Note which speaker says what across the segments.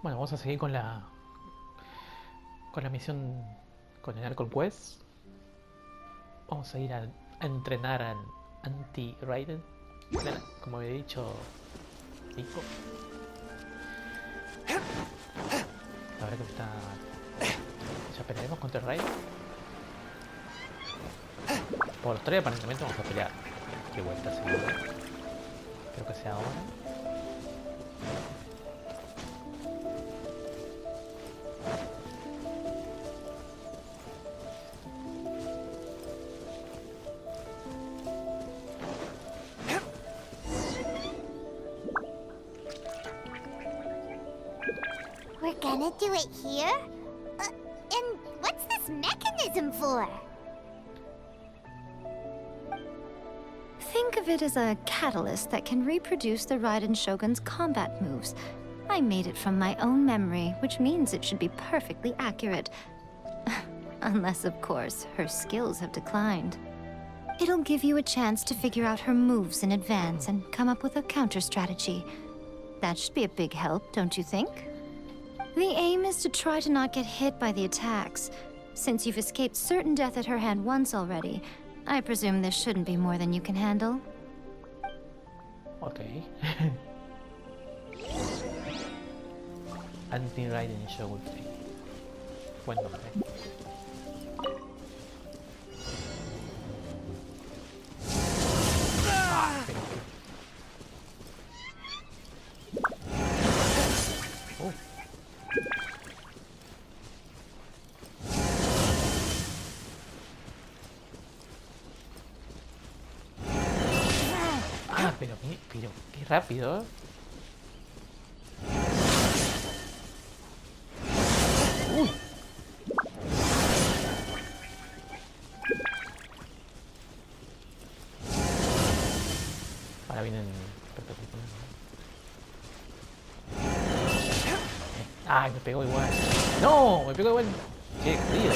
Speaker 1: Bueno, vamos a seguir con la misión, con el Archon Quest. Vamos a ir a entrenar al anti-raiden, como había dicho Nico. La verdad que está... Ya pelearemos contra el raiden. Por los tres aparentemente vamos a pelear. Qué vuelta seguro. Creo que sea ahora.
Speaker 2: We're gonna do it here? And what's this mechanism for?
Speaker 3: Think of it as a catalyst that can reproduce the Raiden Shogun's combat moves. I made it from my own memory, which means it should be perfectly accurate. Unless, of course, her skills have declined. It'll give you a chance to figure out her moves in advance and come up with a counter strategy. That should be a big help, don't you think? The aim is to try to not get hit by the attacks. Since you've escaped certain death at her hand once already, I presume this shouldn't be more than you can handle.
Speaker 1: Okay. Anti-Raiden Shogun. Buen nombre. Pero... pero qué rápido. Ahora vienen... ¡Ay, me pegó igual! ¡No! ¡Me pegó igual! ¡Qué jodido!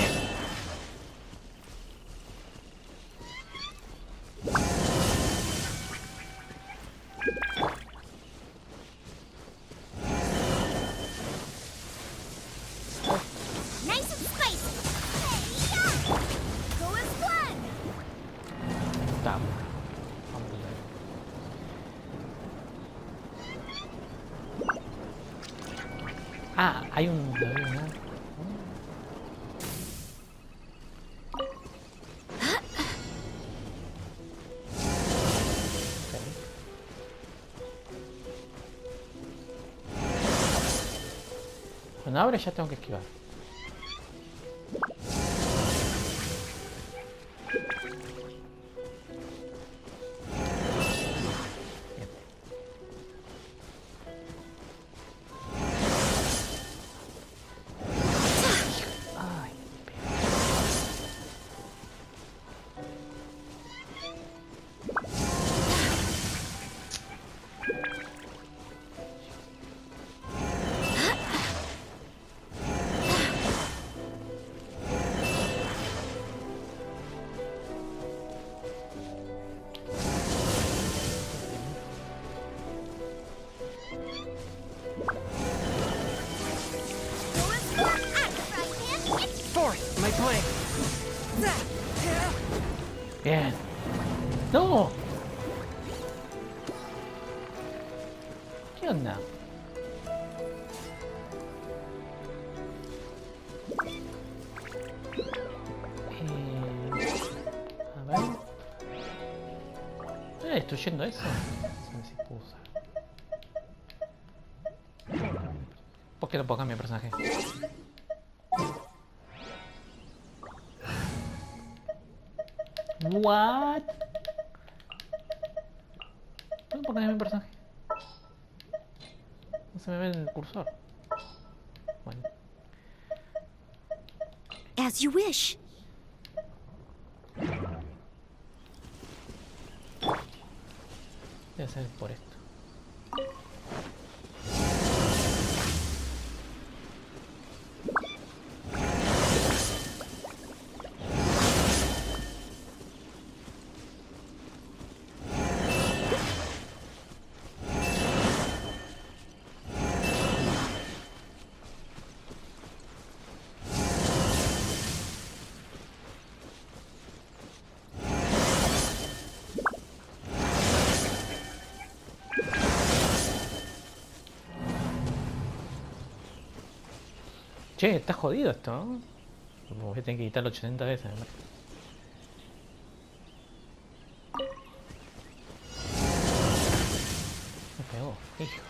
Speaker 1: Ah, hay un... Cuando abre ya tengo que esquivar. Bien. ¡No! ¿Qué onda? A ver. ¿Destruyendo eso? No sé si puedo usar. ¿Por qué no puedo cambiar mi personaje? What? ¿Puedo poner mi personaje? No se me ve el cursor. Bueno.
Speaker 3: As you wish.
Speaker 1: Debe ser por esto. Che, está jodido esto, ¿no? Voy a tener que quitarlo 80 veces. ¿No? Me pegó, hijo.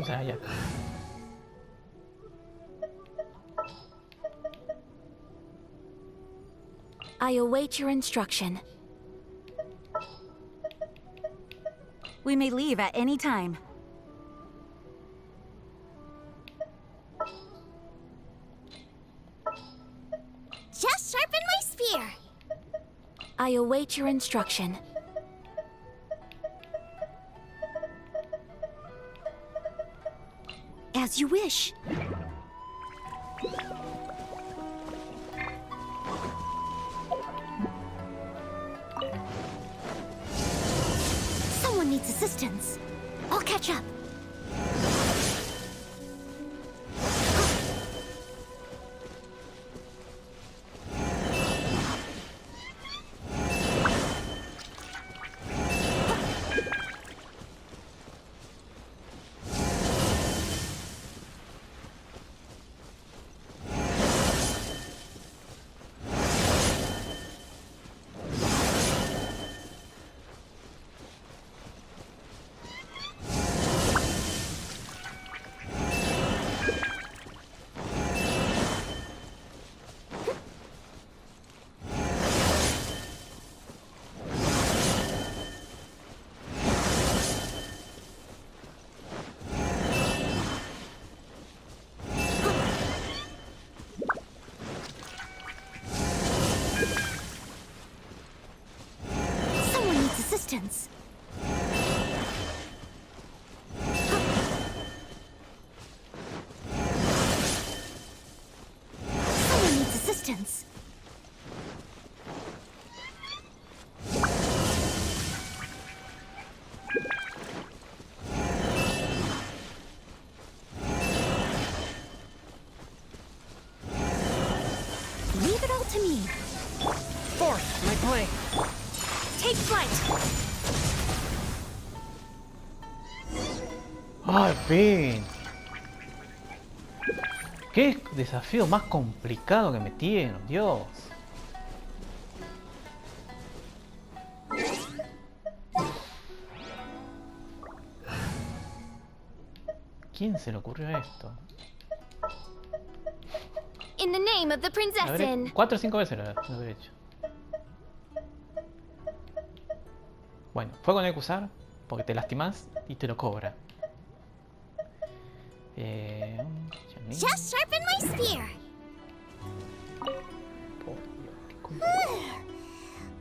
Speaker 1: O sea, ya.
Speaker 4: I await your instruction. We may leave at any time.
Speaker 2: Just sharpen my spear.
Speaker 4: I await your instruction.
Speaker 2: As you wish. Someone needs assistance. I'll catch up. Assistance. Someone needs assistance. Leave it all to me.
Speaker 5: Forth, my plane.
Speaker 2: Take flight.
Speaker 1: ¡Al fin! ¡Qué desafío más complicado que metieron! ¡Dios! ¿Quién se le ocurrió esto?
Speaker 2: In the name of the Prinzessin.
Speaker 1: 4 o 5 veces lo he hecho. Bueno, fuego no hay que usar porque te lastimas y te lo cobra.
Speaker 2: Just sharpen my spear.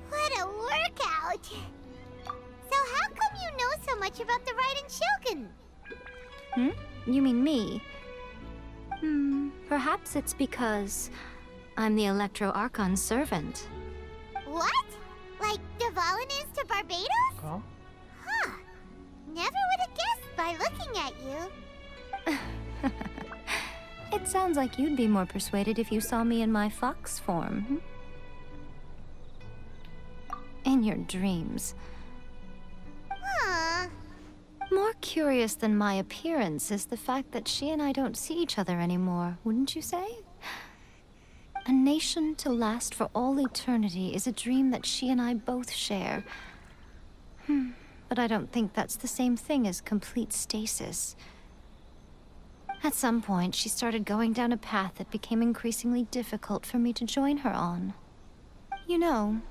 Speaker 2: What a workout. So how come you know so much about the Raiden Shogun?
Speaker 3: You mean me? Perhaps it's because I'm the Electro Archon's servant.
Speaker 2: What? Like Devalin is to Barbados?
Speaker 1: Oh.
Speaker 2: Huh. Never would have guessed by looking at you.
Speaker 3: It sounds like you'd be more persuaded if you saw me in my fox form. In your dreams.
Speaker 2: Huh.
Speaker 3: More curious than my appearance is the fact that she and I don't see each other anymore, wouldn't you say? A nation to last for all eternity is a dream that she and I both share. But I don't think that's the same thing as complete stasis. At some point, she started going down a path that became increasingly difficult for me to join her on. You know,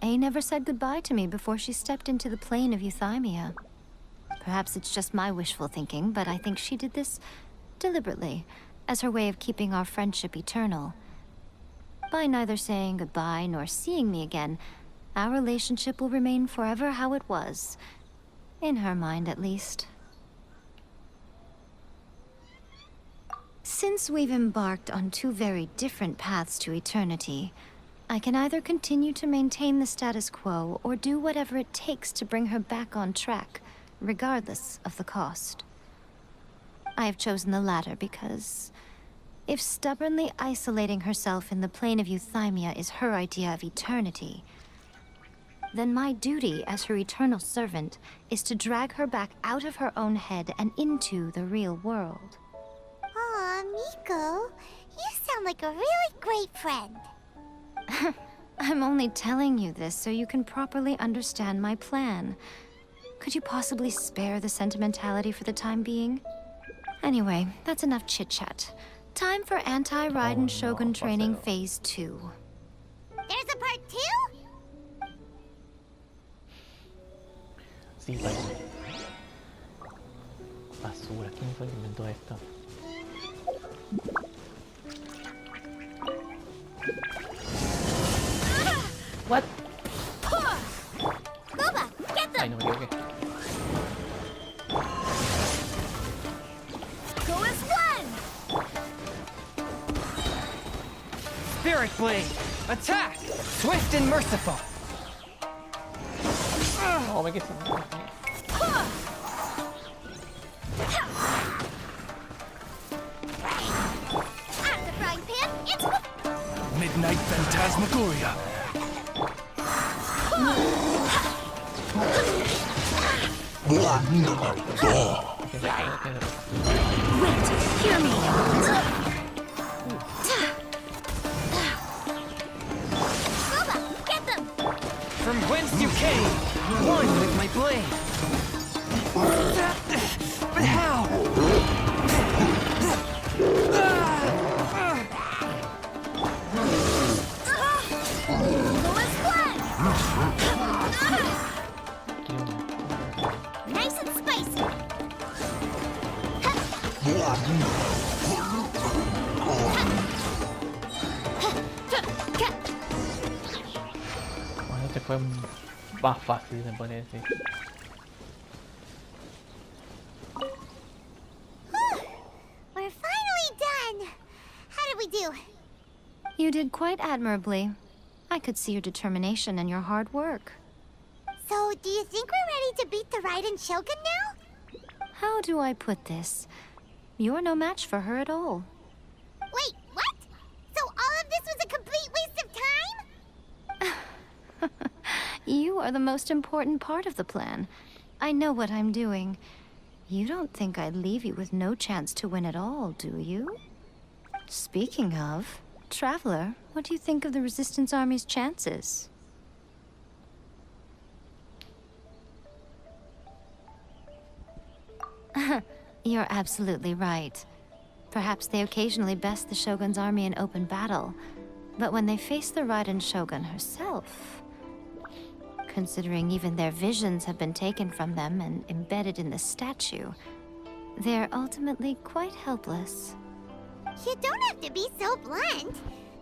Speaker 3: A never said goodbye to me before she stepped into the plane of Euthymia. Perhaps it's just my wishful thinking, but I think she did this deliberately, as her way of keeping our friendship eternal. By neither saying goodbye nor seeing me again, our relationship will remain forever how it was. In her mind, at least. Since we've embarked on two very different paths to eternity, I can either continue to maintain the status quo or do whatever it takes to bring her back on track, regardless of the cost. I have chosen the latter because if stubbornly isolating herself in the plane of Euthymia is her idea of eternity, then my duty as her eternal servant is to drag her back out of her own head and into the real world.
Speaker 2: Aw, Miko, you sound like a really great friend.
Speaker 3: I'm only telling you this so you can properly understand my plan. Could you possibly spare the sentimentality for the time being? Anyway, that's enough chit-chat. Time for anti-Raiden Shogun training phase 2.
Speaker 2: There's a part 2?
Speaker 1: Sí, parece. Basura, ¿quién fue el que inventó esto? What?
Speaker 2: Kuba, get them!
Speaker 1: Ay, no me equivoqué.
Speaker 2: Go as one!
Speaker 5: Spirit Blade! Attack! Swift and merciful!
Speaker 1: Oh, me quedé.
Speaker 2: Out of the frying pan, into the...
Speaker 5: Midnight Phantasmagoria!
Speaker 2: Wait, hear me! Kuba, get them!
Speaker 5: From whence you came, one with my blade! But how?
Speaker 2: Go as one! Nice and spicy!
Speaker 1: Bueno, este fue más fácil de poner, sí.
Speaker 2: We're finally done! How did we do?
Speaker 3: You did quite admirably. I could see your determination and your hard work.
Speaker 2: So, do you think we're ready to beat the Raiden Shogun now?
Speaker 3: How do I put this? You're no match for her at all.
Speaker 2: Wait, what? So all of this was a complete waste of time?
Speaker 3: You are the most important part of the plan. I know what I'm doing. You don't think I'd leave you with no chance to win at all, do you? Speaking of, Traveler, what do you think of the Resistance Army's chances? You're absolutely right. Perhaps they occasionally best the Shogun's army in open battle, but when they face the Raiden Shogun herself, considering even their visions have been taken from them and embedded in the statue, they're ultimately quite helpless.
Speaker 2: You don't have to be so blunt.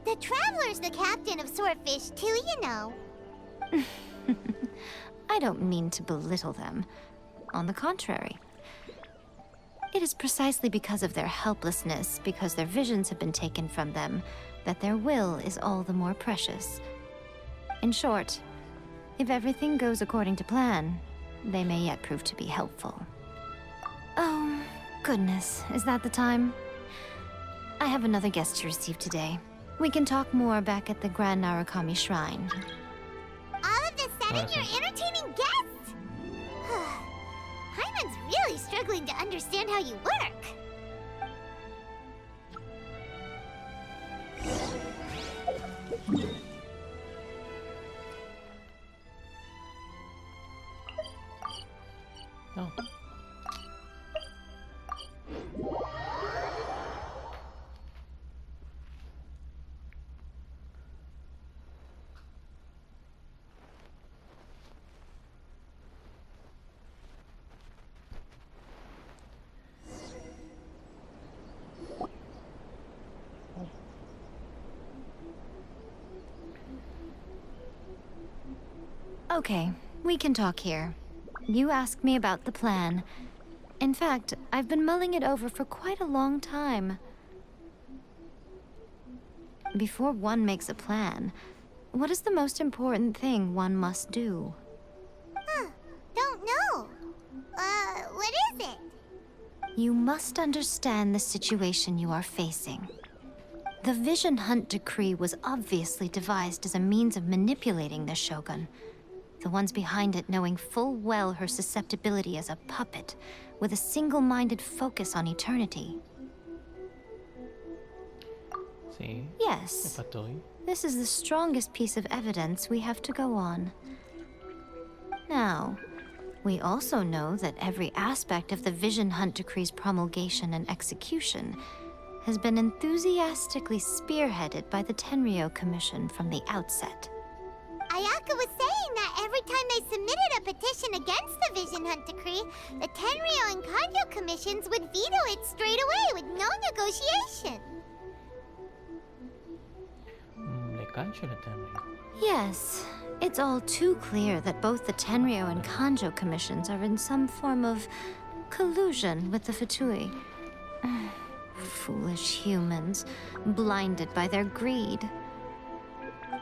Speaker 2: The Traveler's the captain of Swordfish too, you know.
Speaker 3: I don't mean to belittle them. On the contrary. It is precisely because of their helplessness, because their visions have been taken from them, that their will is all the more precious. In short, if everything goes according to plan, they may yet prove to be helpful. Oh, goodness, is that the time? I have another guest to receive today. We can talk more back at the Grand Narukami Shrine.
Speaker 2: All of a sudden, you're entertaining guests? Hyman's really struggling to understand how you work.
Speaker 1: No.
Speaker 3: Okay, we can talk here. You asked me about the plan. In fact, I've been mulling it over for quite a long time. Before one makes a plan, what is the most important thing one must do?
Speaker 2: Don't know. What is it?
Speaker 3: You must understand the situation you are facing. The Vision Hunt Decree was obviously devised as a means of manipulating the Shogun. The ones behind it knowing full well her susceptibility as a puppet, with a single-minded focus on eternity.
Speaker 1: Sí.
Speaker 3: Yes,
Speaker 1: Empatoy.
Speaker 3: this is the strongest piece of evidence we have to go on. Now, we also know that every aspect of the Vision Hunt Decree's promulgation and execution has been enthusiastically spearheaded by the Tenryou Commission from the outset.
Speaker 2: Ayaka was saying that every time they submitted a petition against the Vision Hunt Decree, the Tenryou and Kanjo commissions would veto it straight away with no negotiation.
Speaker 1: Le cancho le Tenryou.
Speaker 3: Yes, it's all too clear that both the Tenryou and Kanjo commissions are in some form of collusion with the Fatui. Foolish humans, blinded by their greed.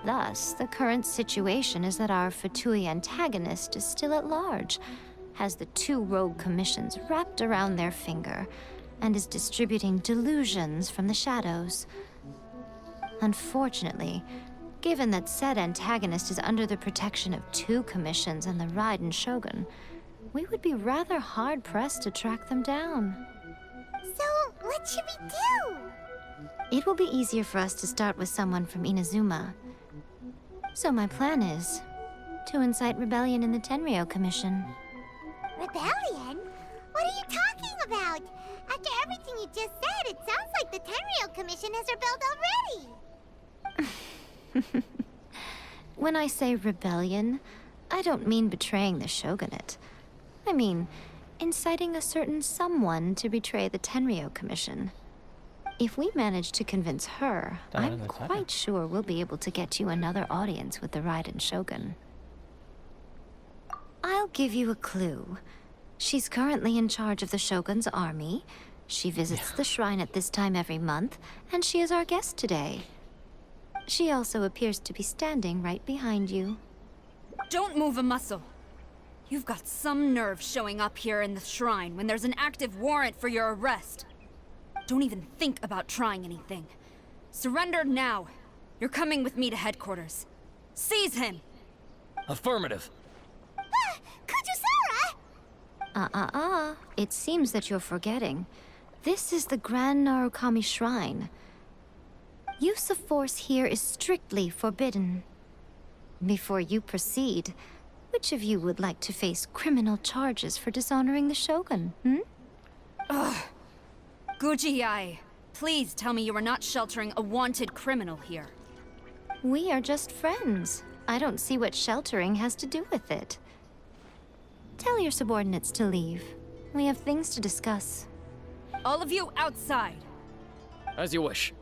Speaker 3: Thus, the current situation is that our Fatui antagonist is still at large, has the two rogue commissions wrapped around their finger, and is distributing delusions from the shadows. Unfortunately, given that said antagonist is under the protection of two commissions and the Raiden Shogun, we would be rather hard-pressed to track them down.
Speaker 2: So, what should we do?
Speaker 3: It will be easier for us to start with someone from Inazuma. So my plan is to incite rebellion in the Tenryou Commission.
Speaker 2: Rebellion? What are you talking about? After everything you just said, it sounds like the Tenryou Commission has rebelled already.
Speaker 3: When I say rebellion, I don't mean betraying the shogunate. I mean inciting a certain someone to betray the Tenryou Commission. If we manage to convince her, I'm quite sure we'll be able to get you another audience with the Raiden Shogun. I'll give you a clue. She's currently in charge of the Shogun's army. She visits the shrine at this time every month, and she is our guest today. She also appears to be standing right behind you.
Speaker 4: Don't move a muscle. You've got some nerve showing up here in the shrine when there's an active warrant for your arrest. Don't even think about trying anything. Surrender now. You're coming with me to headquarters. Seize him!
Speaker 5: Affirmative.
Speaker 2: Kujusara!
Speaker 3: It seems that you're forgetting. This is the Grand Narukami Shrine. Use of force here is strictly forbidden. Before you proceed, which of you would like to face criminal charges for dishonoring the Shogun,
Speaker 4: Ugh. Guji-ai, please tell me you are not sheltering a wanted criminal here.
Speaker 3: We are just friends. I don't see what sheltering has to do with it. Tell your subordinates to leave. We have things to discuss.
Speaker 4: All of you outside.
Speaker 5: As you wish.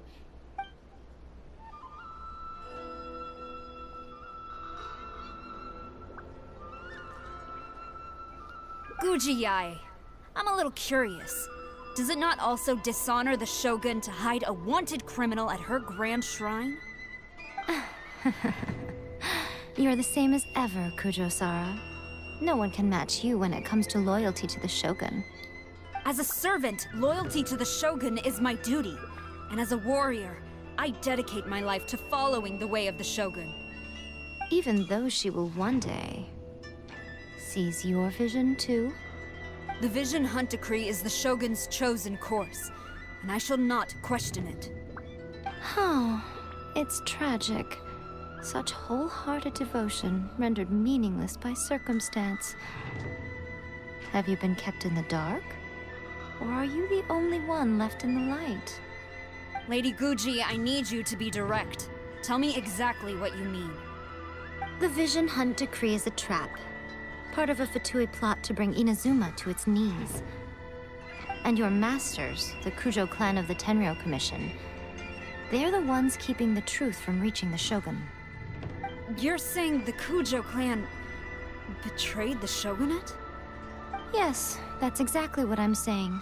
Speaker 4: Guji-ai, I'm a little curious. Does it not also dishonor the Shogun to hide a wanted criminal at her grand shrine?
Speaker 3: You're the same as ever, Kujo-sara. No one can match you when it comes to loyalty to the Shogun.
Speaker 4: As a servant, loyalty to the Shogun is my duty. And as a warrior, I dedicate my life to following the way of the Shogun.
Speaker 3: Even though she will one day seize your vision too?
Speaker 4: The Vision Hunt Decree is the Shogun's chosen course, and I shall not question it.
Speaker 3: Oh, it's tragic. Such wholehearted devotion rendered meaningless by circumstance. Have you been kept in the dark? Or are you the only one left in the light?
Speaker 4: Lady Guji, I need you to be direct. Tell me exactly what you mean.
Speaker 3: The Vision Hunt Decree is a trap. Part of a Fatui plot to bring Inazuma to its knees. And your masters, the Kujo clan of the Tenryou Commission, they're the ones keeping the truth from reaching the Shogun.
Speaker 4: You're saying the Kujo clan betrayed the Shogunate?
Speaker 3: Yes, that's exactly what I'm saying.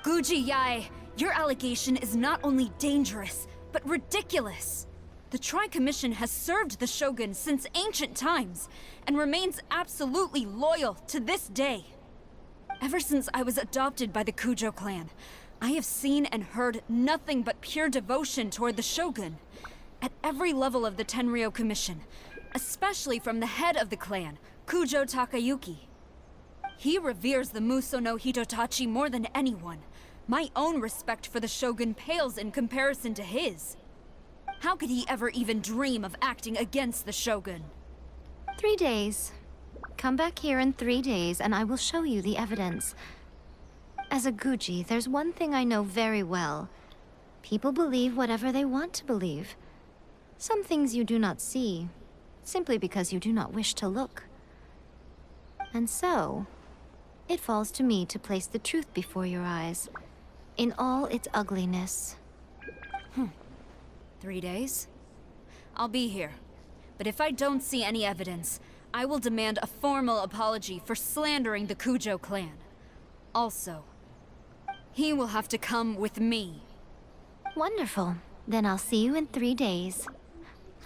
Speaker 4: Guji-ai, your allegation is not only dangerous, but ridiculous. The Tri-Commission has served the Shogun since ancient times, and remains absolutely loyal to this day. Ever since I was adopted by the Kujo clan, I have seen and heard nothing but pure devotion toward the Shogun. At every level of the Tenryou Commission, especially from the head of the clan, Kujo Takayuki. He reveres the Muso no Hitotachi more than anyone. My own respect for the Shogun pales in comparison to his. How could he ever even dream of acting against the Shogun?
Speaker 3: 3 days. Come back here in 3 days and I will show you the evidence. As a Guji, there's one thing I know very well. People believe whatever they want to believe. Some things you do not see, simply because you do not wish to look. And so, it falls to me to place the truth before your eyes, in all its ugliness.
Speaker 4: 3 days? I'll be here. But if I don't see any evidence, I will demand a formal apology for slandering the Kujo clan. Also, he will have to come with me.
Speaker 3: Wonderful. Then I'll see you in 3 days.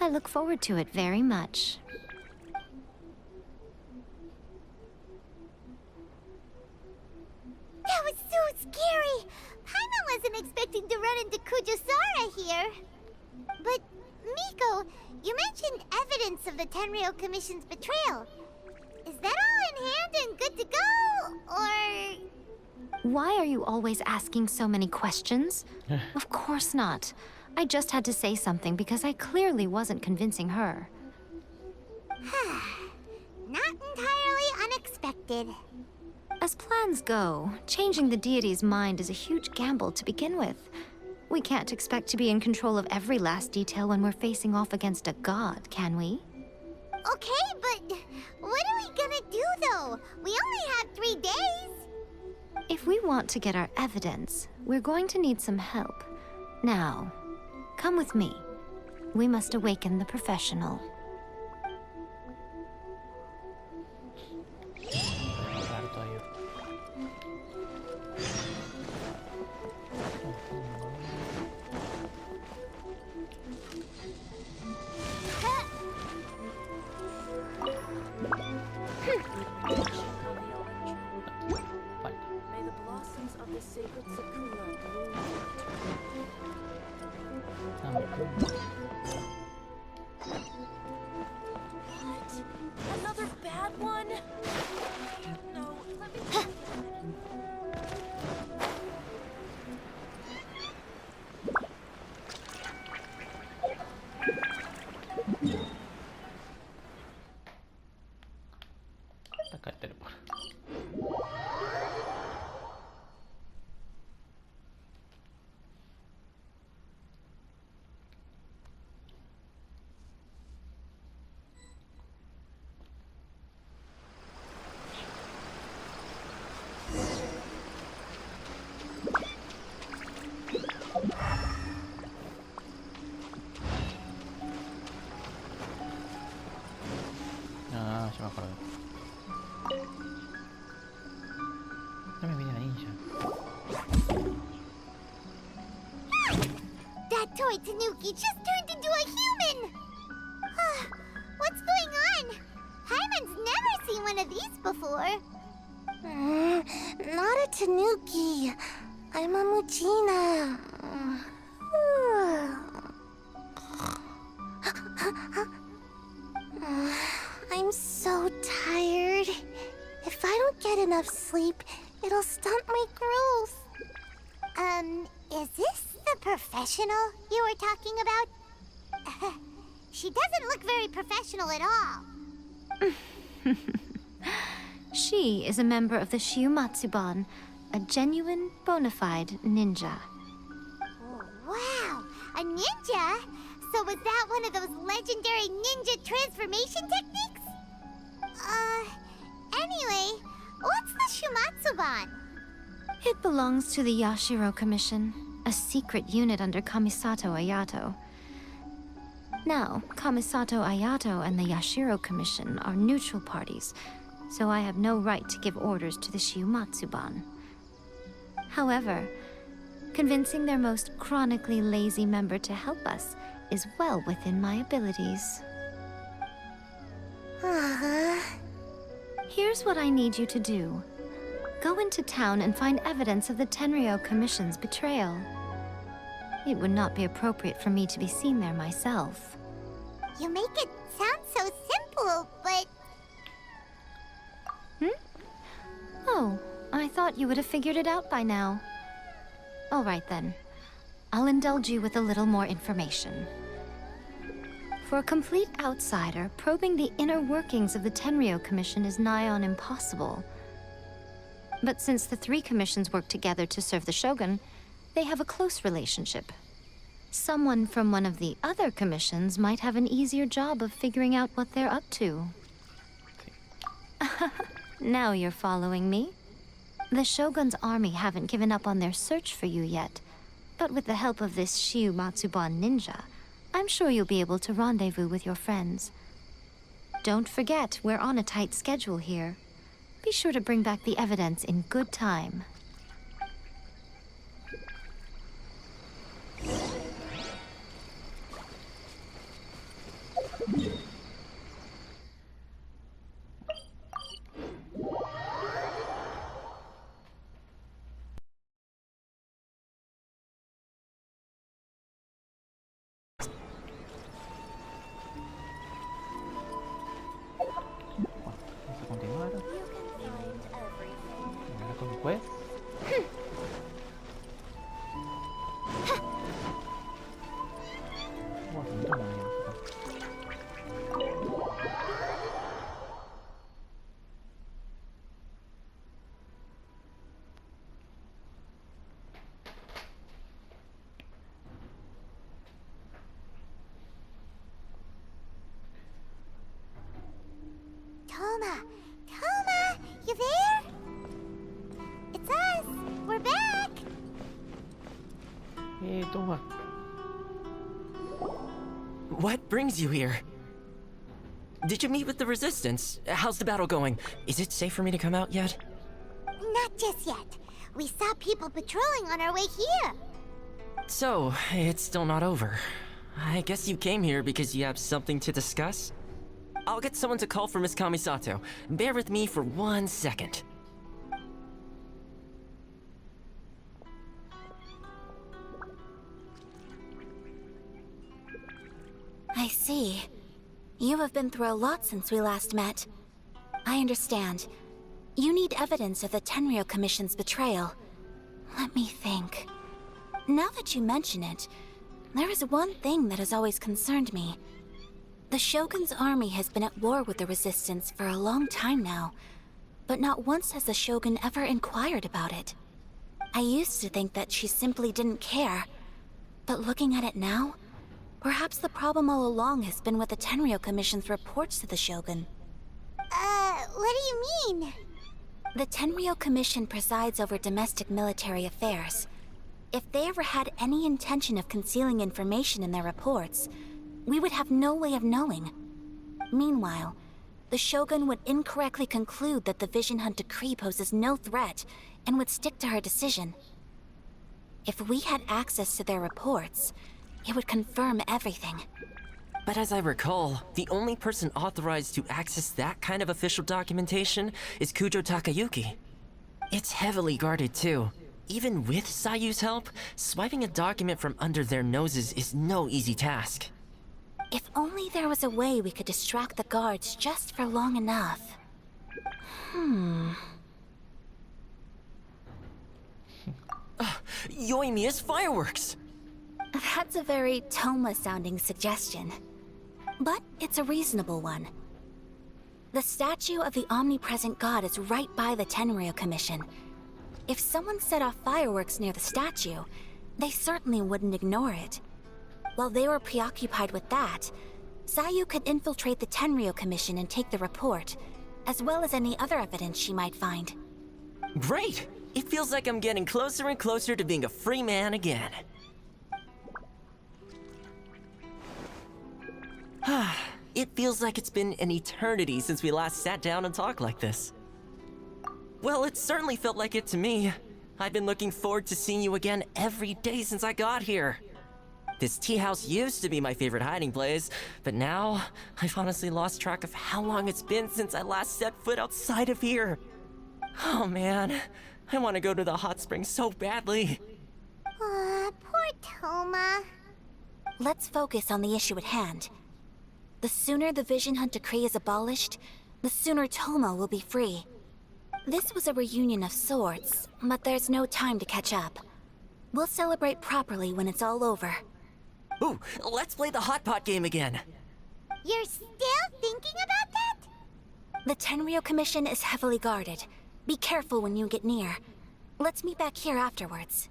Speaker 3: I look forward to it very much.
Speaker 2: That was so scary! Paimon wasn't expecting to run into Kujo-sara here. But, Miko, you mentioned evidence of the Tenryou Commission's betrayal. Is that all in hand and good to go, or...?
Speaker 3: Why are you always asking so many questions? Of course not. I just had to say something because I clearly wasn't convincing her.
Speaker 2: Not entirely unexpected.
Speaker 3: As plans go, changing the deity's mind is a huge gamble to begin with. We can't expect to be in control of every last detail when we're facing off against a god, can we?
Speaker 2: Okay, but what are we gonna do, though? We only have 3 days.
Speaker 3: If we want to get our evidence, we're going to need some help. Now, come with me. We must awaken the professional.
Speaker 1: Raro todavía. Vale.
Speaker 6: May the blossoms of the sacred sakura bloom. What? Another bad one? No, let me
Speaker 1: Acá el teleport. Ah, ya me acuerdo. Ya me viene la ninja.
Speaker 2: That toy Tanuki just turned into a human! What's going on? Hyman's never seen one of these before.
Speaker 7: Not a Tanuki. I'm a Muchina. I'm so tired. If I don't get enough sleep, it'll stunt my growth.
Speaker 2: Is this the professional you were talking about? She doesn't look very professional at all.
Speaker 3: She is a member of the Shiumatsuban, a genuine, bona fide ninja.
Speaker 2: Oh, wow, a ninja? So was that one of those legendary ninja transformation techniques? Anyway, what's the Shumatsuban?
Speaker 3: It belongs to the Yashiro Commission, a secret unit under Kamisato Ayato. Now, Kamisato Ayato and the Yashiro Commission are neutral parties, so I have no right to give orders to the Shiumatsuban. However, convincing their most chronically lazy member to help us is well within my abilities. Here's what I need you to do. Go into town and find evidence of the Tenryou Commission's betrayal. It would not be appropriate for me to be seen there myself.
Speaker 2: You make it sound so simple, but...
Speaker 3: Oh, I thought you would have figured it out by now. All right then. I'll indulge you with a little more information. For a complete outsider, probing the inner workings of the Tenryou Commission is nigh on impossible. But since the three commissions work together to serve the Shogun, they have a close relationship. Someone from one of the other commissions might have an easier job of figuring out what they're up to. Now you're following me. The Shogun's army haven't given up on their search for you yet, but with the help of this Shiumatsuban ninja, I'm sure you'll be able to rendezvous with your friends. Don't forget, we're on a tight schedule here. Be sure to bring back the evidence in good time.
Speaker 1: Vamos a continuar. Ahora con el juez.
Speaker 2: Toma, you there? It's us. We're back.
Speaker 1: Toma.
Speaker 5: What brings you here? Did you meet with the Resistance? How's the battle going? Is it safe for me to come out yet?
Speaker 2: Not just yet. We saw people patrolling on our way here.
Speaker 5: So, it's still not over. I guess you came here because you have something to discuss? I'll get someone to call for Miss Kamisato. Bear with me for 1 second.
Speaker 7: I see. You have been through a lot since we last met. I understand. You need evidence of the Tenryou Commission's betrayal. Let me think. Now that you mention it, there is one thing that has always concerned me. The Shogun's army has been at war with the Resistance for a long time now. but not once has the Shogun ever inquired about it. I used to think that she simply didn't care, but looking at it now, perhaps the problem all along has been with the Tenryou Commission's reports to the Shogun.
Speaker 2: What do you mean?
Speaker 7: The Tenryou Commission presides over domestic military affairs. If they ever had any intention of concealing information in their reports, we would have no way of knowing. Meanwhile, the Shogun would incorrectly conclude that the Vision Hunt decree poses no threat and would stick to her decision. If we had access to their reports, it would confirm everything.
Speaker 5: But as I recall, the only person authorized to access that kind of official documentation is Kujo Takayuki. It's heavily guarded too. Even with Sayu's help, swiping a document from under their noses is no easy task.
Speaker 7: If only there was a way we could distract the guards just for long enough.
Speaker 5: Yoimiya's fireworks!
Speaker 7: That's a very Toma-sounding suggestion. But it's a reasonable one. The statue of the omnipresent god is right by the Tenryou Commission. If someone set off fireworks near the statue, they certainly wouldn't ignore it. While they were preoccupied with that, Sayu could infiltrate the Tenryou Commission and take the report, as well as any other evidence she might find.
Speaker 5: Great! It feels like I'm getting closer and closer to being a free man again. It feels like it's been an eternity since we last sat down and talked like this. Well, it certainly felt like it to me. I've been looking forward to seeing you again every day since I got here. This tea house used to be my favorite hiding place, but now I've honestly lost track of how long it's been since I last set foot outside of here. Oh man, I want to go to the hot springs so badly.
Speaker 2: Poor Toma.
Speaker 7: Let's focus on the issue at hand. The sooner the Vision Hunt decree is abolished, the sooner Toma will be free. This was a reunion of sorts, but there's no time to catch up. We'll celebrate properly when it's all over.
Speaker 5: Ooh, let's play the hot pot game again.
Speaker 2: You're still thinking about that?
Speaker 7: The Tenryou Commission is heavily guarded. Be careful when you get near. Let's meet back here afterwards.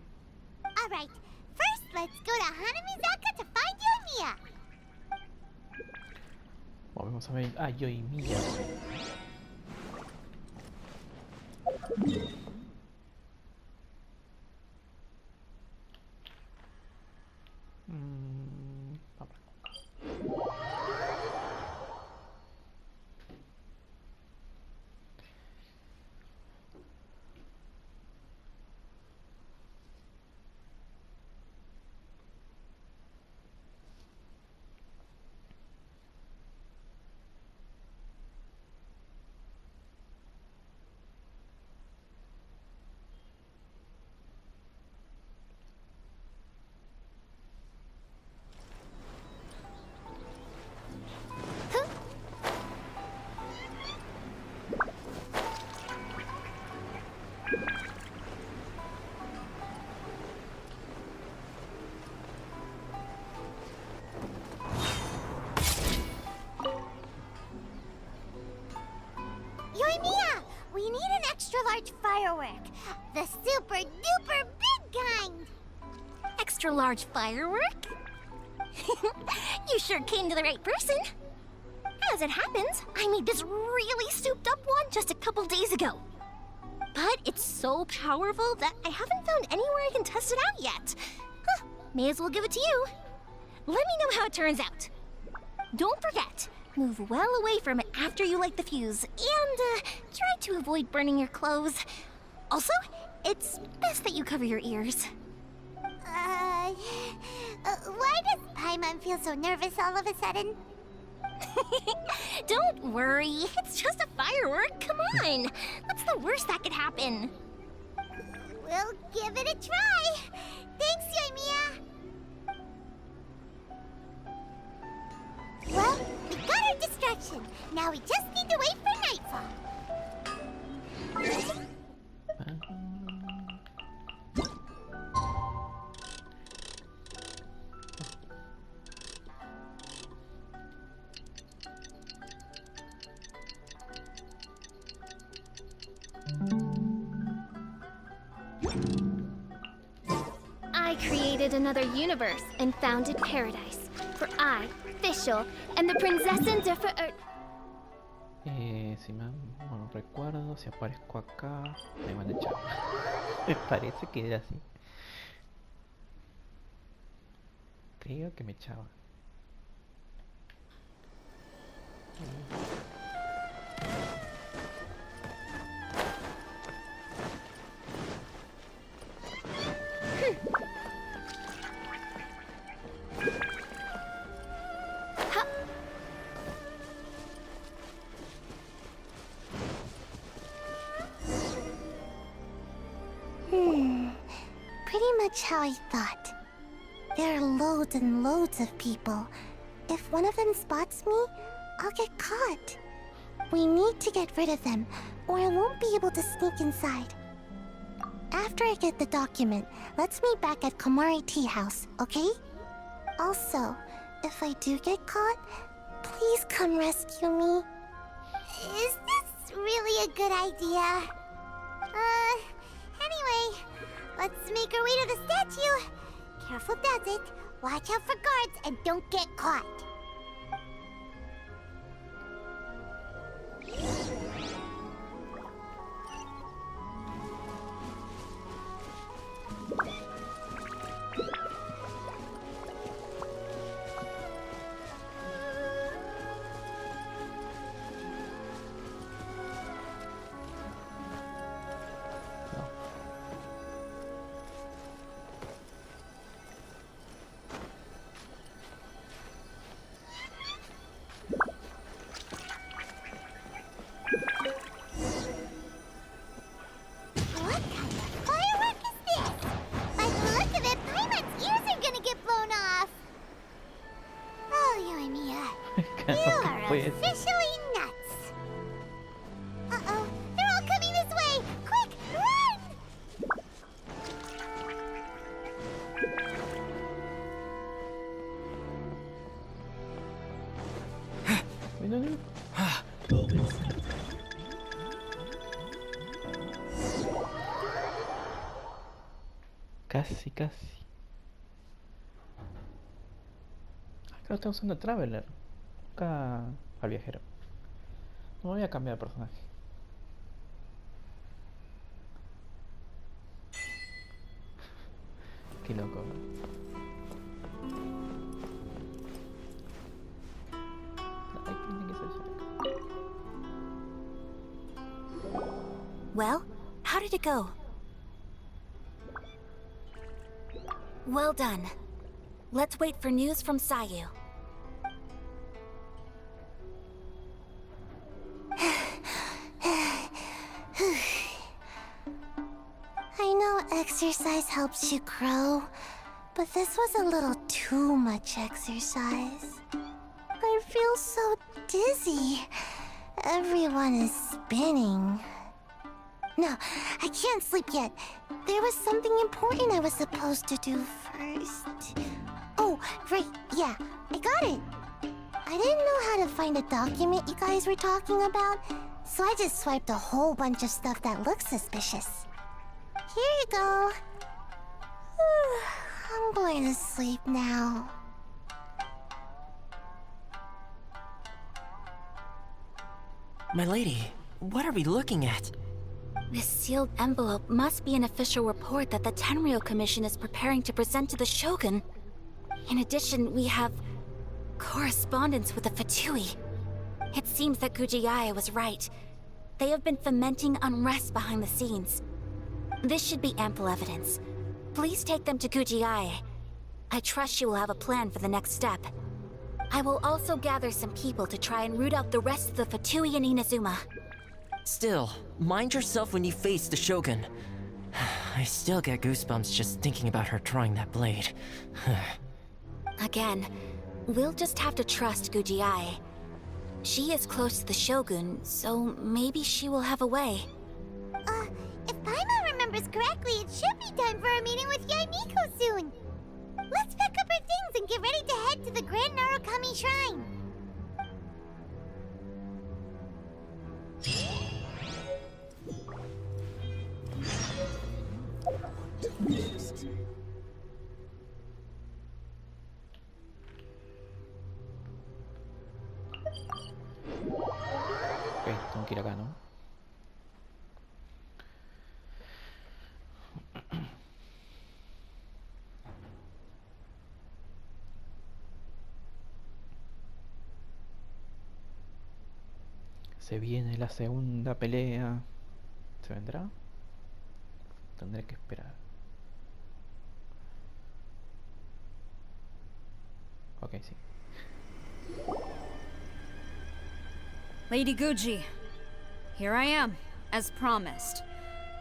Speaker 2: Alright, first let's go to Hanamizaka to find Yoimiya.
Speaker 1: Volvemos a ver a Yoimiya. Vamos.
Speaker 2: Yoimiya, we need an extra large firework. The super duper big kind.
Speaker 8: Extra large firework? You sure came to the right person. As it happens, I made this really souped up one just a couple days ago. But it's so powerful that I haven't found anywhere I can test it out yet. Huh, may as well give it to you. Let me know how it turns out. Don't forget, move well away from it after you light the fuse, and try to avoid burning your clothes. Also, it's best that you cover your ears.
Speaker 2: Why does Paimon feel so nervous all of a sudden?
Speaker 8: Don't worry, it's just a firework. Come on, what's the worst that could happen?
Speaker 2: We'll give it a try. Thanks, Yoimiya. Well, we got our distraction. Now we just need to wait for nightfall.
Speaker 8: I created another universe and founded paradise. For I, Fischl, and the Prinzessin
Speaker 1: Si no recuerdo, si aparezco acá, me van a echar. Me parece que era así. Creo que me echaba.
Speaker 2: Pretty much how I thought. There are loads and loads of people. If one of them spots me, I'll get caught. We need to get rid of them, or I won't be able to sneak inside. After I get the document, let's meet back at Komari Tea House, okay? Also, if I do get caught, please come rescue me. Is this really a good idea? Anyway, let's make our way to the statue. Careful does it. Watch out for guards and don't get caught. Officially nuts. Uh-oh, they're all coming this way. Quick,
Speaker 1: run! Casi, casi. Creo que está usando Traveler. Busca al viajero. No voy a cambiar de personaje. Qué loco. Ay, tiene que ser yo.
Speaker 7: Well, how did it go? Well done. Let's wait for news from Sayu.
Speaker 2: I know exercise helps you grow, but this was a little too much exercise. I feel so dizzy. Everyone is spinning. No, I can't sleep yet. There was something important I was supposed to do first. Oh, right, yeah, I got it. I didn't know how to find a document you guys were talking about, so I just swiped a whole bunch of stuff that looks suspicious. Here you go. I'm going to sleep now.
Speaker 5: My lady, what are we looking at?
Speaker 7: This sealed envelope must be an official report that the Tenryou Commission is preparing to present to the Shogun. In addition, we have correspondence with the Fatui. It seems that Gujiae was right. They have been fomenting unrest behind the scenes. This should be ample evidence. Please take them to Gujiae. I trust she will have a plan for the next step. I will also gather some people to try and root out the rest of the Fatui in Inazuma.
Speaker 5: Still, mind yourself when you face the Shogun. I still get goosebumps just thinking about her drawing that blade.
Speaker 7: Again, we'll just have to trust Gujiae. She is close to the Shogun, so maybe she will have a way.
Speaker 2: If Paimon remembers correctly, it should be time for a meeting with Yaimiko soon. Let's pack up our things and get ready to head to the Grand Narukami Shrine.
Speaker 1: Se viene la segunda pelea. ¿Se vendrá? Tendré que esperar. Ok, sí.
Speaker 4: Lady Guji, here I am, as promised.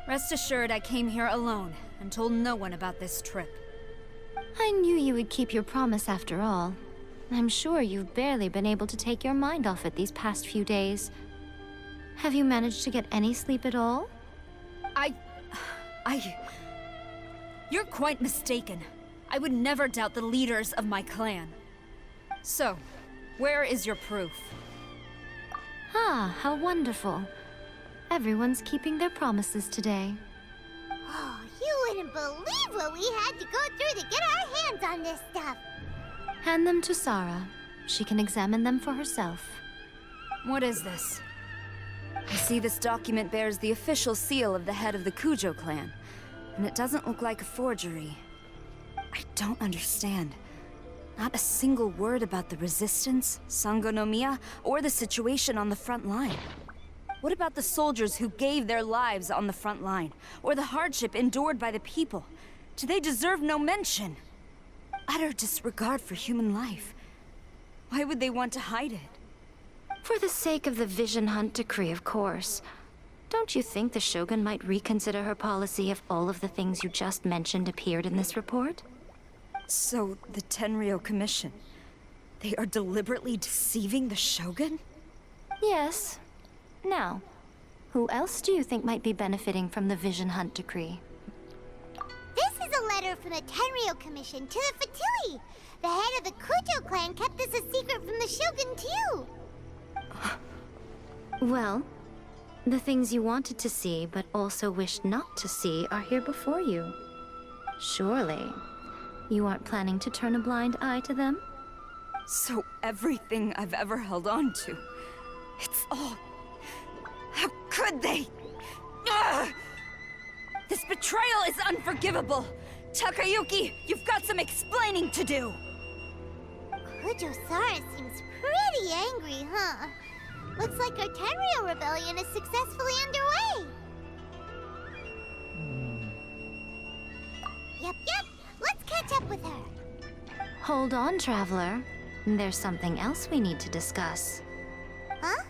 Speaker 4: Rest assured I came here alone and told no one about this trip.
Speaker 3: I knew you would keep your promise after all. I'm sure you've barely been able to take your mind off it these past few days. Have you managed to get any sleep at all?
Speaker 4: You're quite mistaken. I would never doubt the leaders of my clan. So, where is your proof?
Speaker 3: Ah, how wonderful. Everyone's keeping their promises today.
Speaker 2: Oh, you wouldn't believe what we had to go through to get our hands on this stuff.
Speaker 3: Hand them to Sarah. She can examine them for herself.
Speaker 4: What is this? I see this document bears the official seal of the head of the Kujo clan, and it doesn't look like a forgery. I don't understand. Not a single word about the resistance, Sangonomiya, or the situation on the front line. What about the soldiers who gave their lives on the front line, or the hardship endured by the people? Do they deserve no mention? Utter disregard for human life. Why would they want to hide it?
Speaker 3: For the sake of the Vision Hunt decree, of course. Don't you think the Shogun might reconsider her policy if all of the things you just mentioned appeared in this report?
Speaker 4: So, the Tenryou Commission, they are deliberately deceiving the Shogun?
Speaker 3: Yes. Now, who else do you think might be benefiting from the Vision Hunt decree?
Speaker 2: This is a letter from the Tenryou Commission to the Fatui. The head of the Kujo clan kept this a secret from the Shogun, too.
Speaker 3: Well, the things you wanted to see but also wished not to see are here before you. Surely, you aren't planning to turn a blind eye to them?
Speaker 4: So everything I've ever held on to, it's all... How could they? Ugh! This betrayal is unforgivable! Takayuki, you've got some explaining to do!
Speaker 2: Kujo Sara seems pretty angry, huh? Looks like our Tenryou rebellion is successfully underway. Yep. Let's catch up with her.
Speaker 3: Hold on, Traveler. There's something else we need to discuss.
Speaker 2: Huh?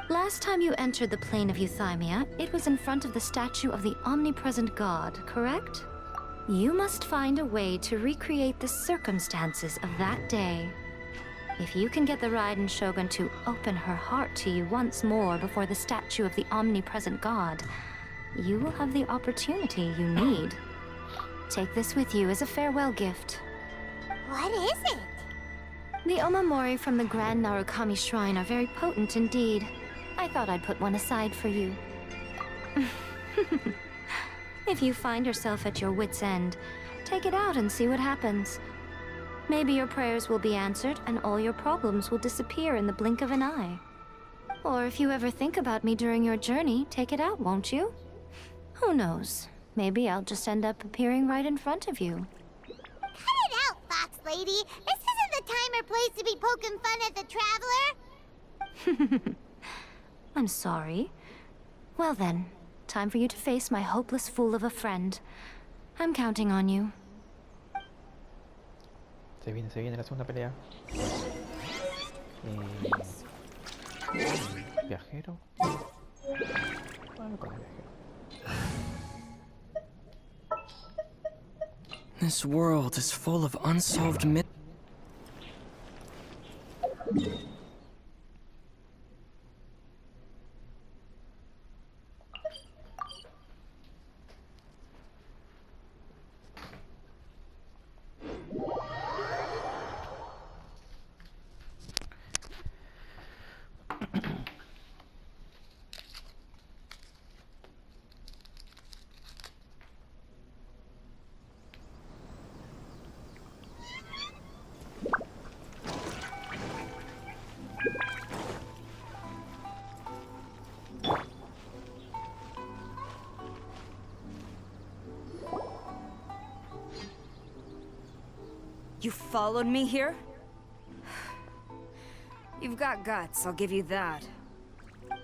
Speaker 3: Last time you entered the plane of Euthymia, it was in front of the statue of the omnipresent god, correct? You must find a way to recreate the circumstances of that day. If you can get the Raiden Shogun to open her heart to you once more before the statue of the omnipresent god, you will have the opportunity you need. Take this with you as a farewell gift.
Speaker 2: What is it?
Speaker 3: The omamori from the Grand Narukami Shrine are very potent indeed. I thought I'd put one aside for you. If you find yourself at your wit's end, take it out and see what happens. Maybe your prayers will be answered and all your problems will disappear in the blink of an eye. Or if you ever think about me during your journey, take it out, won't you? Who knows? Maybe I'll just end up appearing right in front of you.
Speaker 2: Cut it out, Fox Lady. This isn't the time or place to be poking fun at the Traveler.
Speaker 3: I'm sorry. Well then, time for you to face my hopeless fool of a friend. I'm counting on you.
Speaker 1: Se viene la segunda pelea. Viajero. Bueno, con el viajero.
Speaker 5: This world is full of unsolved mysteries.
Speaker 4: You followed me here? You've got guts, I'll give you that.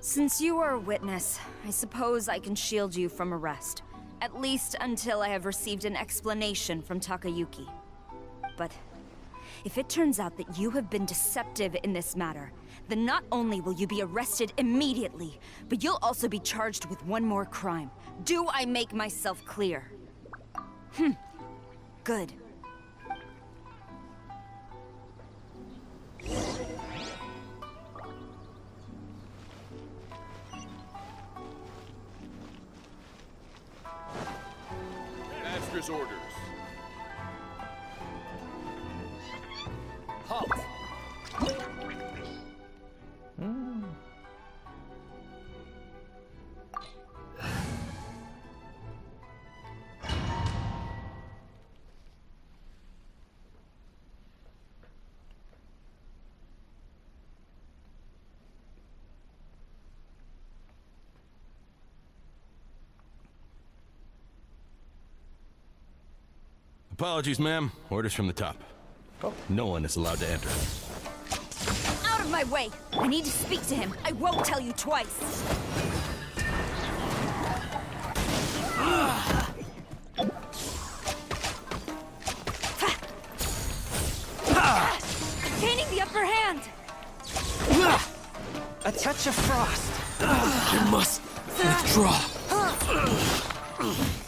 Speaker 4: Since you are a witness, I suppose I can shield you from arrest. At least until I have received an explanation from Takayuki. But if it turns out that you have been deceptive in this matter, then not only will you be arrested immediately, but you'll also be charged with one more crime. Do I make myself clear? Good.
Speaker 9: Master's orders.
Speaker 10: Halt!
Speaker 9: Apologies, ma'am. Orders from the top. No one is allowed to enter.
Speaker 4: Out of my way! I need to speak to him. I won't tell you twice. Gaining the upper hand!
Speaker 10: A touch of frost.
Speaker 9: I must withdraw.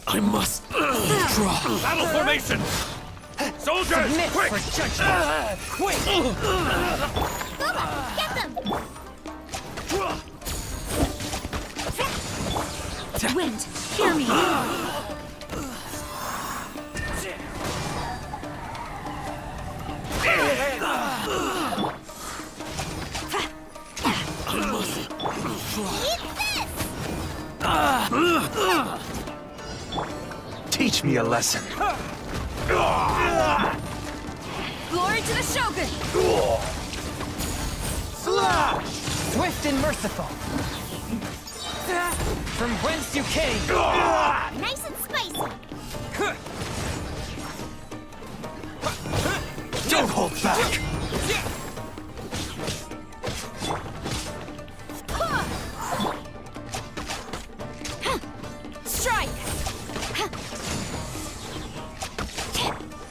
Speaker 9: I must withdraw. Battle formation! Soldiers,
Speaker 10: Submit
Speaker 9: quick!
Speaker 10: for judgment. Quick!
Speaker 2: Boba, get them!
Speaker 4: Wind, hear me!
Speaker 10: Teach me a lesson.
Speaker 4: Glory to the Shogun!
Speaker 10: Slash! Swift and merciful. From whence you came.
Speaker 2: Nice and spicy!
Speaker 10: Don't hold back.
Speaker 4: Strike!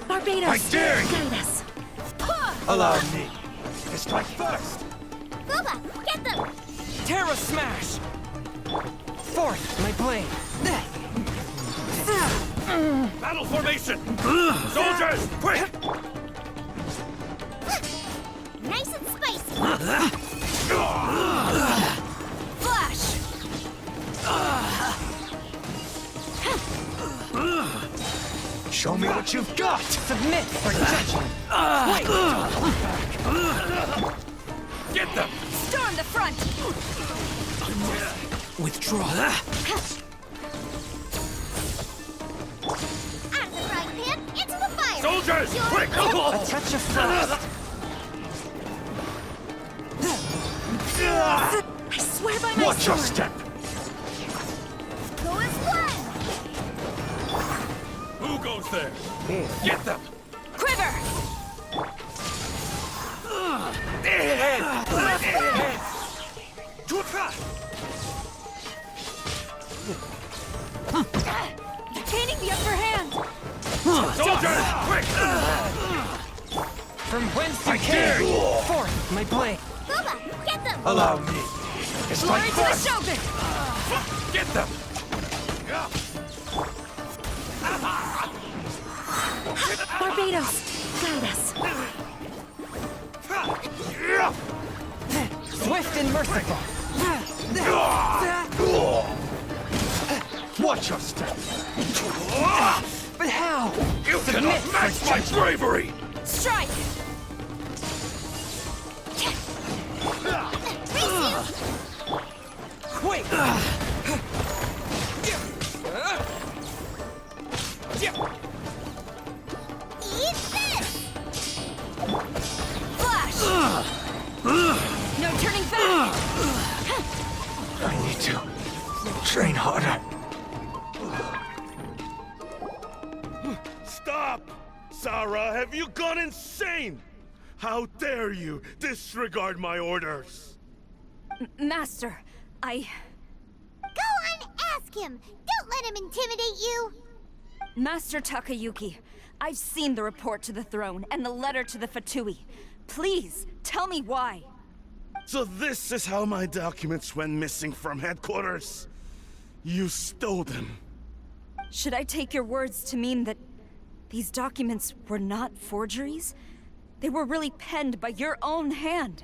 Speaker 4: Barbados!
Speaker 10: I dare you.
Speaker 4: Guide us!
Speaker 10: Allow me to strike first.
Speaker 2: Boba, get them!
Speaker 10: Terra smash. Forth my blade.
Speaker 9: Battle formation! Soldiers, quick!
Speaker 2: Nice and spicy!
Speaker 4: Flash!
Speaker 10: Show me what you've got. Submit for judgment.
Speaker 9: Get them!
Speaker 4: Storm the front!
Speaker 9: Withdraw.
Speaker 2: Out of the frying pan, into the fire!
Speaker 9: Soldiers, quick!
Speaker 10: A touch of frost.
Speaker 4: I swear by my
Speaker 10: Watch your
Speaker 4: sword!
Speaker 10: step.
Speaker 2: Go as one!
Speaker 9: Who goes there? Get them!
Speaker 4: Quiver! Gaining the upper hand!
Speaker 9: Soldiers, quick!
Speaker 10: From whence you came. Forth my blade.
Speaker 2: Boba, get them!
Speaker 10: Allow me to
Speaker 4: Glory
Speaker 10: strike
Speaker 4: to the
Speaker 10: first.
Speaker 4: Shogun!
Speaker 9: Get them!
Speaker 4: Barbados, guide us!
Speaker 10: Swift and merciful. Watch your step. But how?
Speaker 9: You
Speaker 10: Submit
Speaker 9: cannot
Speaker 10: for
Speaker 9: match my
Speaker 10: judgment.
Speaker 9: bravery!
Speaker 4: Strike!
Speaker 10: Quick!
Speaker 2: Eat this!
Speaker 4: Flash! No turning back!
Speaker 10: I need to train harder.
Speaker 11: Stop! Sarah, have you gone insane? How dare you disregard my orders?
Speaker 4: Master,
Speaker 2: Go on, ask him! Don't let him intimidate you!
Speaker 4: Master Takayuki, I've seen the report to the throne and the letter to the Fatui. Please, tell me why.
Speaker 11: So this is how my documents went missing from headquarters. You stole them.
Speaker 4: Should I take your words to mean that these documents were not forgeries? They were really penned by your own hand.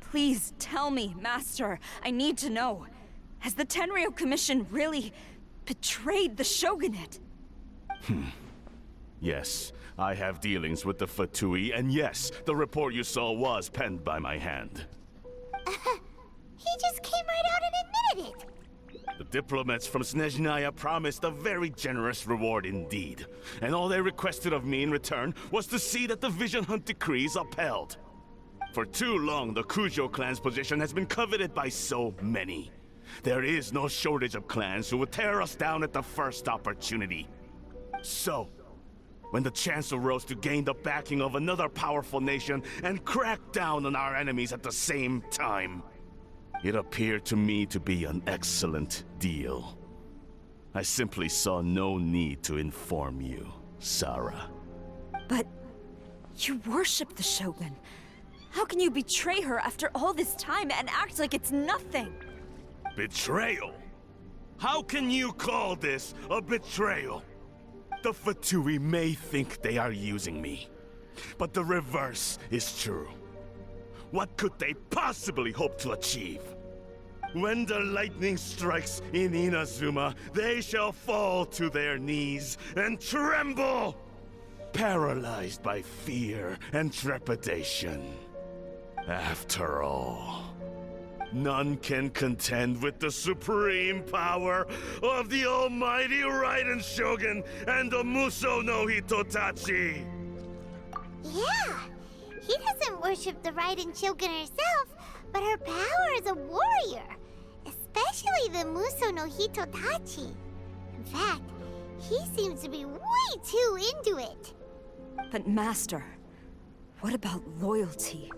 Speaker 4: Please tell me, Master. I need to know. Has the Tenryou Commission really betrayed the shogunate?
Speaker 11: Yes, I have dealings with the Fatui, and yes, the report you saw was penned by my hand.
Speaker 2: He just came right out and admitted it!
Speaker 11: The diplomats from Snezhnaya promised a very generous reward indeed, and all they requested of me in return was to see that the Vision Hunt decree is upheld. For too long, the Kujo clan's position has been coveted by so many. There is no shortage of clans who would tear us down at the first opportunity. So, when the chance arose to gain the backing of another powerful nation and crack down on our enemies at the same time, it appeared to me to be an excellent deal. I simply saw no need to inform you, Sarah.
Speaker 4: But you worship the Shogun. How can you betray her after all this time and act like it's nothing?
Speaker 11: Betrayal? How can you call this a betrayal? The Fatui may think they are using me, but the reverse is true. What could they possibly hope to achieve? When the lightning strikes in Inazuma, they shall fall to their knees and tremble, paralyzed by fear and trepidation. After all, none can contend with the supreme power of the almighty Raiden Shogun and the Muso no Hitotachi!
Speaker 2: Yeah, he doesn't worship the Raiden Shogun herself, but her power as a warrior, especially the Muso no Hitotachi. In fact, he seems to be way too into it.
Speaker 4: But Master, what about loyalty?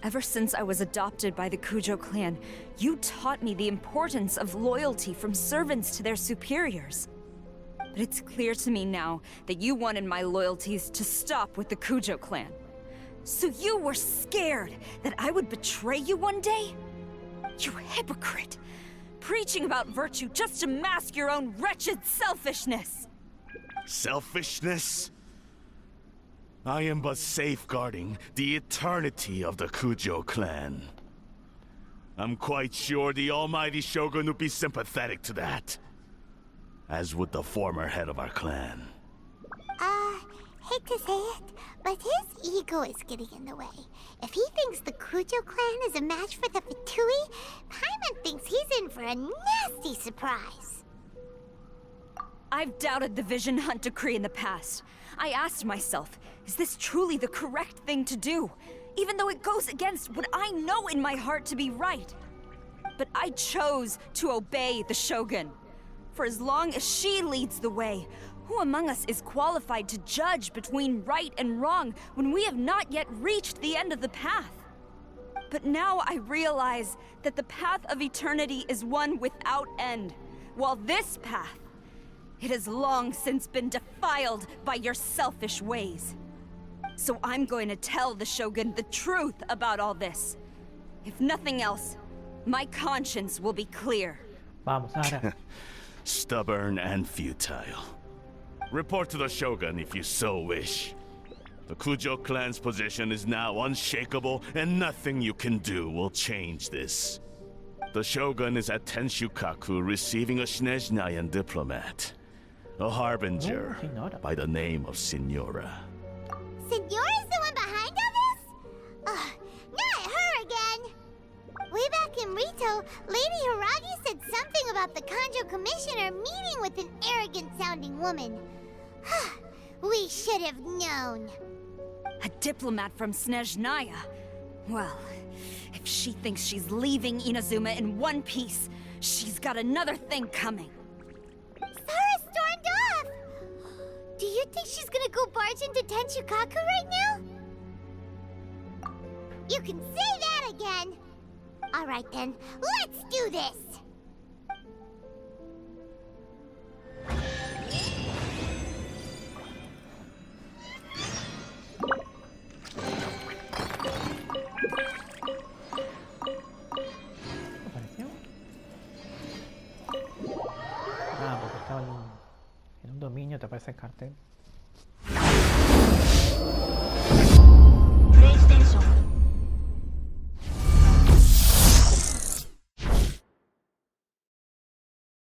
Speaker 4: Ever since I was adopted by the Kujo clan, you taught me the importance of loyalty from servants to their superiors. But it's clear to me now that you wanted my loyalties to stop with the Kujo clan. So you were scared that I would betray you one day? You hypocrite! Preaching about virtue just to mask your own wretched selfishness!
Speaker 11: Selfishness? I am but safeguarding the eternity of the Kujo clan. I'm quite sure the almighty Shogun would be sympathetic to that. As would the former head of our clan.
Speaker 2: Hate to say it, but his ego is getting in the way. If he thinks the Kujo clan is a match for the Fatui, Paimon thinks he's in for a nasty surprise.
Speaker 4: I've doubted the Vision Hunt decree in the past. I asked myself, is this truly the correct thing to do? Even though it goes against what I know in my heart to be right. But I chose to obey the Shogun. For as long as she leads the way, who among us is qualified to judge between right and wrong when we have not yet reached the end of the path? But now I realize that the path of eternity is one without end, while this path, it has long since been defiled by your selfish ways. So I'm going to tell the Shogun the truth about all this. If nothing else, my conscience will be clear.
Speaker 1: Vamos, Ahora.
Speaker 11: Stubborn and futile. Report to the Shogun if you so wish. The Kujo clan's position is now unshakable, and nothing you can do will change this. The Shogun is at Tenshukaku receiving a Snezhnayan diplomat. A harbinger by the name of Signora.
Speaker 2: Signora's the one behind all this? Ugh, not her again! Way back in Rito, Lady Hiragi said something about the Kanjo Commissioner meeting with an arrogant-sounding woman. We should have known.
Speaker 4: A diplomat from Snezhnaya? Well, if she thinks she's leaving Inazuma in one piece, she's got another thing coming.
Speaker 2: Sarah stormed off! Do you think she's gonna go barge into Tenshukaku right now? You can say that again! All right then, let's do this!
Speaker 1: ¿Apareció? Ah, porque estaba en un dominio, te aparece el cartel.